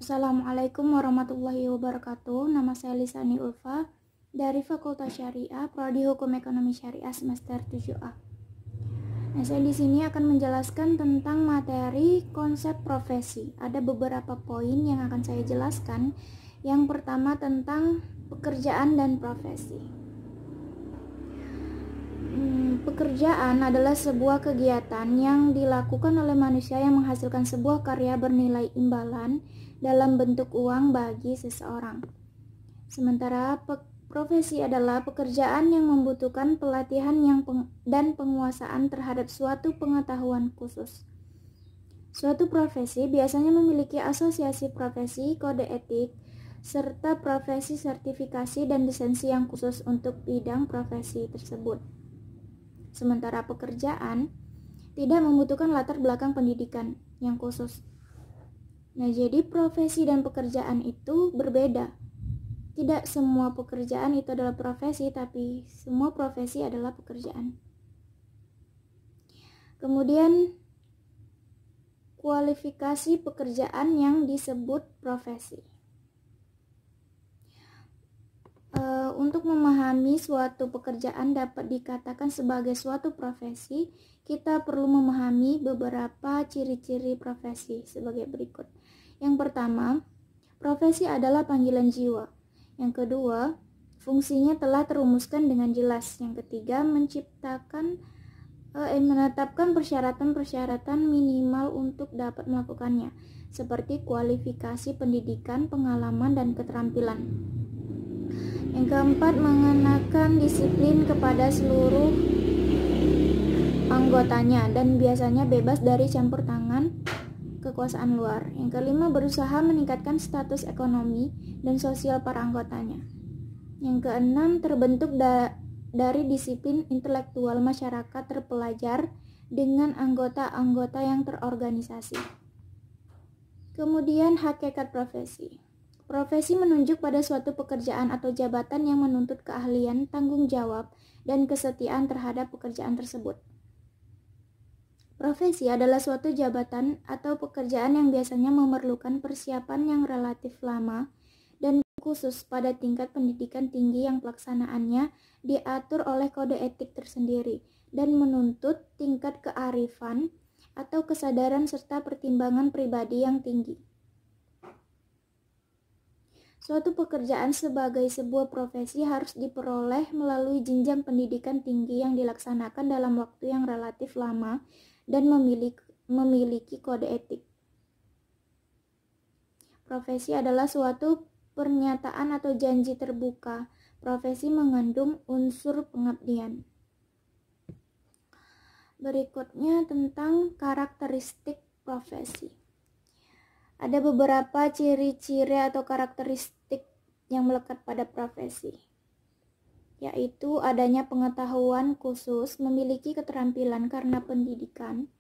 Assalamualaikum warahmatullahi wabarakatuh. Nama saya Lisani Ulfa dari Fakultas Syariah, Prodi Hukum Ekonomi Syariah semester 7A. Nah, saya di sini akan menjelaskan tentang materi konsep profesi. Ada beberapa poin yang akan saya jelaskan. Yang pertama tentang pekerjaan dan profesi. Pekerjaan adalah sebuah kegiatan yang dilakukan oleh manusia yang menghasilkan sebuah karya bernilai imbalan dalam bentuk uang bagi seseorang. Sementara profesi adalah pekerjaan yang membutuhkan pelatihan dan penguasaan terhadap suatu pengetahuan khusus. Suatu profesi biasanya memiliki asosiasi profesi, kode etik, serta profesi sertifikasi dan lisensi yang khusus untuk bidang profesi tersebut. Sementara pekerjaan tidak membutuhkan latar belakang pendidikan yang khusus. Nah, jadi profesi dan pekerjaan itu berbeda. Tidak semua pekerjaan itu adalah profesi, tapi semua profesi adalah pekerjaan. Kemudian, kualifikasi pekerjaan yang disebut profesi. Untuk memahami suatu pekerjaan dapat dikatakan sebagai suatu profesi, kita perlu memahami beberapa ciri-ciri profesi sebagai berikut. Yang pertama, profesi adalah panggilan jiwa. Yang kedua, fungsinya telah terumuskan dengan jelas. Yang ketiga, menetapkan persyaratan-persyaratan minimal untuk dapat melakukannya, seperti kualifikasi pendidikan, pengalaman, dan keterampilan. Yang keempat, mengenakan disiplin kepada seluruh anggotanya dan biasanya bebas dari campur tangan kekuasaan luar. Yang kelima, berusaha meningkatkan status ekonomi dan sosial para anggotanya. Yang keenam, terbentuk dari disiplin intelektual masyarakat terpelajar dengan anggota-anggota yang terorganisasi. Kemudian, hakikat profesi. Profesi menunjuk pada suatu pekerjaan atau jabatan yang menuntut keahlian, tanggung jawab, dan kesetiaan terhadap pekerjaan tersebut. Profesi adalah suatu jabatan atau pekerjaan yang biasanya memerlukan persiapan yang relatif lama dan khusus pada tingkat pendidikan tinggi yang pelaksanaannya diatur oleh kode etik tersendiri dan menuntut tingkat kearifan atau kesadaran serta pertimbangan pribadi yang tinggi. Suatu pekerjaan sebagai sebuah profesi harus diperoleh melalui jenjang pendidikan tinggi yang dilaksanakan dalam waktu yang relatif lama dan memiliki kode etik. Profesi adalah suatu pernyataan atau janji terbuka. Profesi mengandung unsur pengabdian. Berikutnya tentang karakteristik profesi. Ada beberapa ciri-ciri atau karakteristik yang melekat pada profesi, yaitu adanya pengetahuan khusus, memiliki keterampilan karena pendidikan,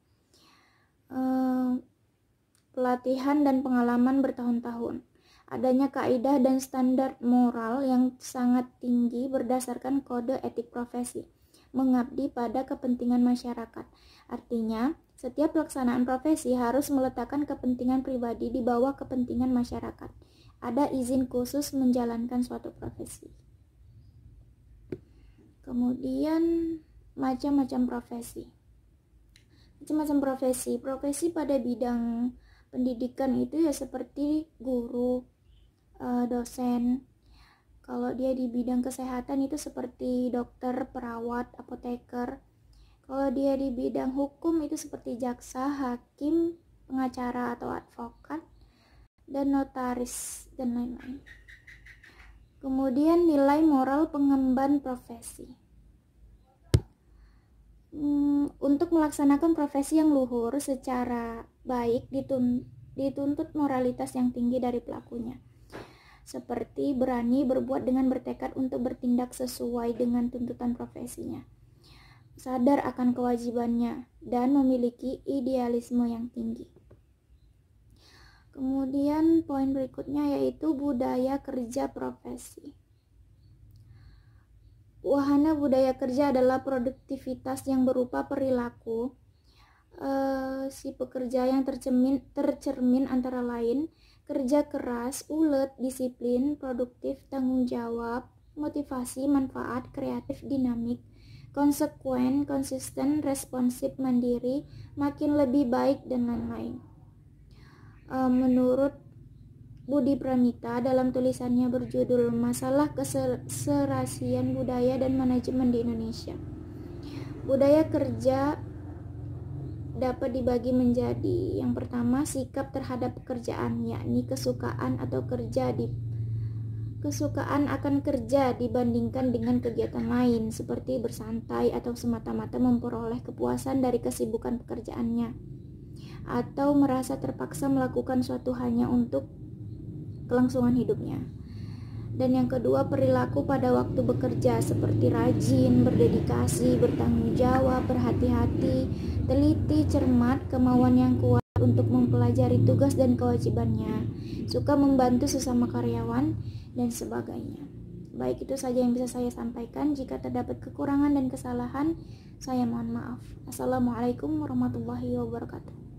pelatihan dan pengalaman bertahun-tahun, adanya kaidah dan standar moral yang sangat tinggi berdasarkan kode etik profesi, mengabdi pada kepentingan masyarakat. Artinya, setiap pelaksanaan profesi harus meletakkan kepentingan pribadi di bawah kepentingan masyarakat. Ada izin khusus menjalankan suatu profesi. Kemudian, macam-macam profesi. Macam-macam profesi. Profesi pada bidang pendidikan itu ya seperti guru, dosen. Kalau dia di bidang kesehatan itu seperti dokter, perawat, apoteker. Kalau dia di bidang hukum itu seperti jaksa, hakim, pengacara atau advokat, dan notaris, dan lain-lain. Kemudian nilai moral pengemban profesi. Untuk melaksanakan profesi yang luhur secara baik dituntut moralitas yang tinggi dari pelakunya. Seperti berani berbuat dengan bertekad untuk bertindak sesuai dengan tuntutan profesinya, sadar akan kewajibannya, dan memiliki idealisme yang tinggi. Kemudian poin berikutnya yaitu budaya kerja profesi. Wahana budaya kerja adalah produktivitas yang berupa perilaku si pekerja yang tercermin antara lain kerja keras, ulet, disiplin, produktif, tanggung jawab, motivasi, manfaat, kreatif, dinamik, konsekuen, konsisten, responsif, mandiri, makin lebih baik, dan lain-lain. Menurut Budi Pramita dalam tulisannya berjudul Masalah Keserasian Budaya dan Manajemen di Indonesia, budaya kerja dapat dibagi menjadi yang pertama, sikap terhadap pekerjaan, yakni kesukaan akan kerja dibandingkan dengan kegiatan lain seperti bersantai atau semata-mata memperoleh kepuasan dari kesibukan pekerjaannya, atau merasa terpaksa melakukan suatu hanya untuk kelangsungan hidupnya. Dan yang kedua, perilaku pada waktu bekerja seperti rajin, berdedikasi, bertanggung jawab, berhati-hati, teliti, cermat, kemauan yang kuat untuk mempelajari tugas dan kewajibannya, suka membantu sesama karyawan, dan sebagainya. Baik, itu saja yang bisa saya sampaikan. Jika terdapat kekurangan dan kesalahan, saya mohon maaf. Assalamualaikum warahmatullahi wabarakatuh.